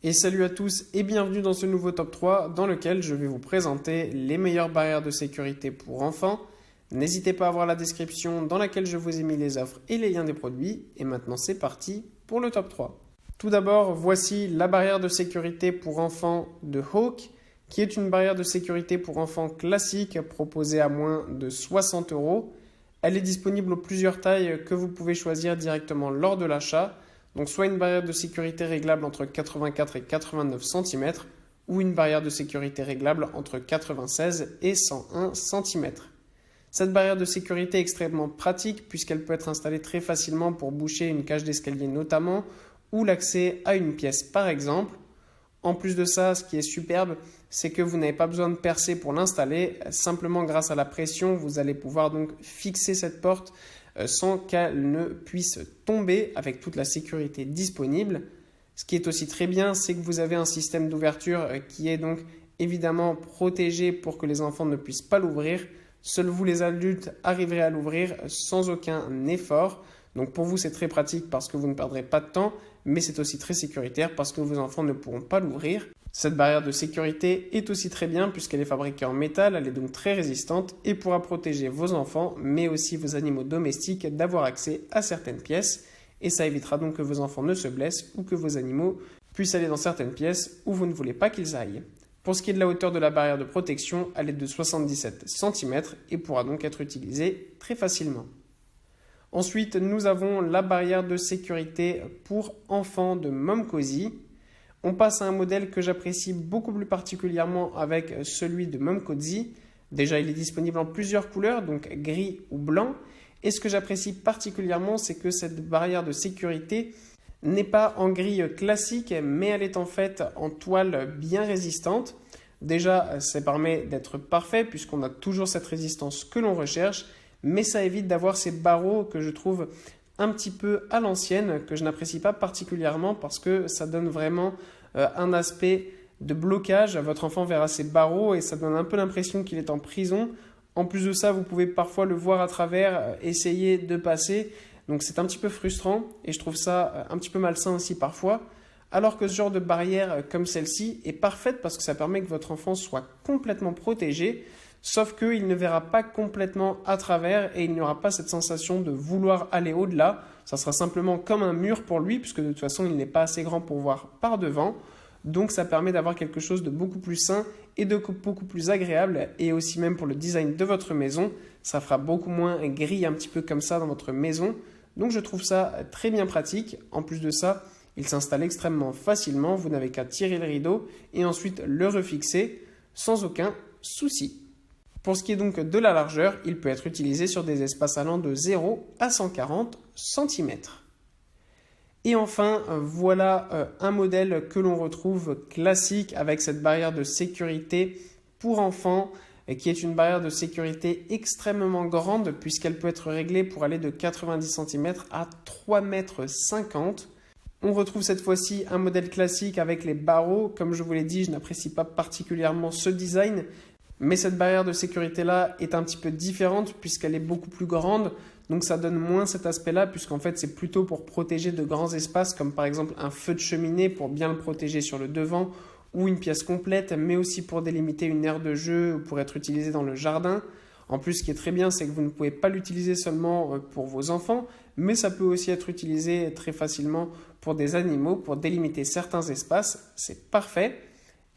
Et salut à tous et bienvenue dans ce nouveau top 3 dans lequel je vais vous présenter les meilleures barrières de sécurité pour enfants. N'hésitez pas à voir la description dans laquelle je vous ai mis les offres et les liens des produits. Et maintenant c'est parti pour le top 3. Tout d'abord, voici la barrière de sécurité pour enfants de Hawk, qui est une barrière de sécurité pour enfants classique proposée à moins de 60 €. Elle est disponible aux plusieurs tailles que vous pouvez choisir directement lors de l'achat. Donc soit une barrière de sécurité réglable entre 84 et 89 cm ou une barrière de sécurité réglable entre 96 et 101 cm. Cette barrière de sécurité est extrêmement pratique puisqu'elle peut être installée très facilement pour boucher une cage d'escalier notamment ou l'accès à une pièce par exemple. En plus de ça, ce qui est superbe, c'est que vous n'avez pas besoin de percer pour l'installer. Simplement grâce à la pression, vous allez pouvoir donc fixer cette porte sans qu'elle ne puisse tomber avec toute la sécurité disponible. Ce qui est aussi très bien, c'est que vous avez un système d'ouverture qui est donc évidemment protégé pour que les enfants ne puissent pas l'ouvrir. Seuls vous les adultes arriverez à l'ouvrir sans aucun effort. Donc pour vous c'est très pratique parce que vous ne perdrez pas de temps, mais c'est aussi très sécuritaire parce que vos enfants ne pourront pas l'ouvrir. Cette barrière de sécurité est aussi très bien puisqu'elle est fabriquée en métal, elle est donc très résistante et pourra protéger vos enfants, mais aussi vos animaux domestiques d'avoir accès à certaines pièces. Et ça évitera donc que vos enfants ne se blessent ou que vos animaux puissent aller dans certaines pièces où vous ne voulez pas qu'ils aillent. Pour ce qui est de la hauteur de la barrière de protection, elle est de 77 cm et pourra donc être utilisée très facilement. Ensuite, nous avons la barrière de sécurité pour enfants de Momcozy. On passe à un modèle que j'apprécie beaucoup plus particulièrement avec celui de Momcozy. Déjà, il est disponible en plusieurs couleurs, donc gris ou blanc. Et ce que j'apprécie particulièrement, c'est que cette barrière de sécurité n'est pas en gris classique, mais elle est en fait en toile bien résistante. Déjà, ça permet d'être parfait puisqu'on a toujours cette résistance que l'on recherche, mais ça évite d'avoir ces barreaux que je trouve un petit peu à l'ancienne, que je n'apprécie pas particulièrement parce que ça donne vraiment un aspect de blocage. Votre enfant verra ces barreaux et ça donne un peu l'impression qu'il est en prison. En plus de ça, vous pouvez parfois le voir à travers, essayer de passer. Donc c'est un petit peu frustrant et je trouve ça un petit peu malsain aussi parfois. Alors que ce genre de barrière comme celle-ci est parfaite parce que ça permet que votre enfant soit complètement protégé. Sauf qu'il ne verra pas complètement à travers et il n'y aura pas cette sensation de vouloir aller au-delà. Ça sera simplement comme un mur pour lui puisque de toute façon il n'est pas assez grand pour voir par devant. Donc ça permet d'avoir quelque chose de beaucoup plus sain et de beaucoup plus agréable et aussi même pour le design de votre maison. Ça fera beaucoup moins gris un petit peu comme ça dans votre maison. Donc je trouve ça très bien pratique. En plus de ça, il s'installe extrêmement facilement. Vous n'avez qu'à tirer le rideau et ensuite le refixer sans aucun souci. Pour ce qui est donc de la largeur, il peut être utilisé sur des espaces allant de 0 à 140 cm. Et enfin, voilà un modèle que l'on retrouve classique avec cette barrière de sécurité pour enfants, qui est une barrière de sécurité extrêmement grande puisqu'elle peut être réglée pour aller de 90 cm à 3,50 m. On retrouve cette fois-ci un modèle classique avec les barreaux. Comme je vous l'ai dit, je n'apprécie pas particulièrement ce design. Mais cette barrière de sécurité-là est un petit peu différente puisqu'elle est beaucoup plus grande. Donc ça donne moins cet aspect-là puisqu'en fait c'est plutôt pour protéger de grands espaces comme par exemple un feu de cheminée pour bien le protéger sur le devant ou une pièce complète, mais aussi pour délimiter une aire de jeu ou pour être utilisé dans le jardin. En plus, ce qui est très bien, c'est que vous ne pouvez pas l'utiliser seulement pour vos enfants, mais ça peut aussi être utilisé très facilement pour des animaux, pour délimiter certains espaces. C'est parfait.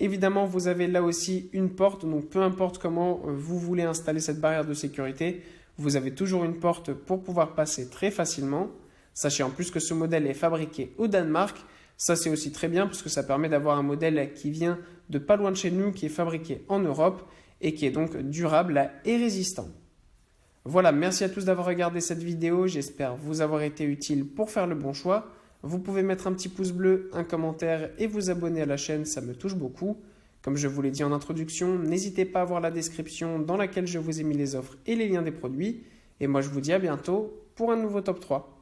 Évidemment, vous avez là aussi une porte, donc peu importe comment vous voulez installer cette barrière de sécurité, vous avez toujours une porte pour pouvoir passer très facilement. Sachez en plus que ce modèle est fabriqué au Danemark. Ça, c'est aussi très bien parce que ça permet d'avoir un modèle qui vient de pas loin de chez nous, qui est fabriqué en Europe et qui est donc durable et résistant. Voilà, merci à tous d'avoir regardé cette vidéo. J'espère vous avoir été utile pour faire le bon choix. Vous pouvez mettre un petit pouce bleu, un commentaire et vous abonner à la chaîne, ça me touche beaucoup. Comme je vous l'ai dit en introduction, n'hésitez pas à voir la description dans laquelle je vous ai mis les offres et les liens des produits. Et moi je vous dis à bientôt pour un nouveau top 3.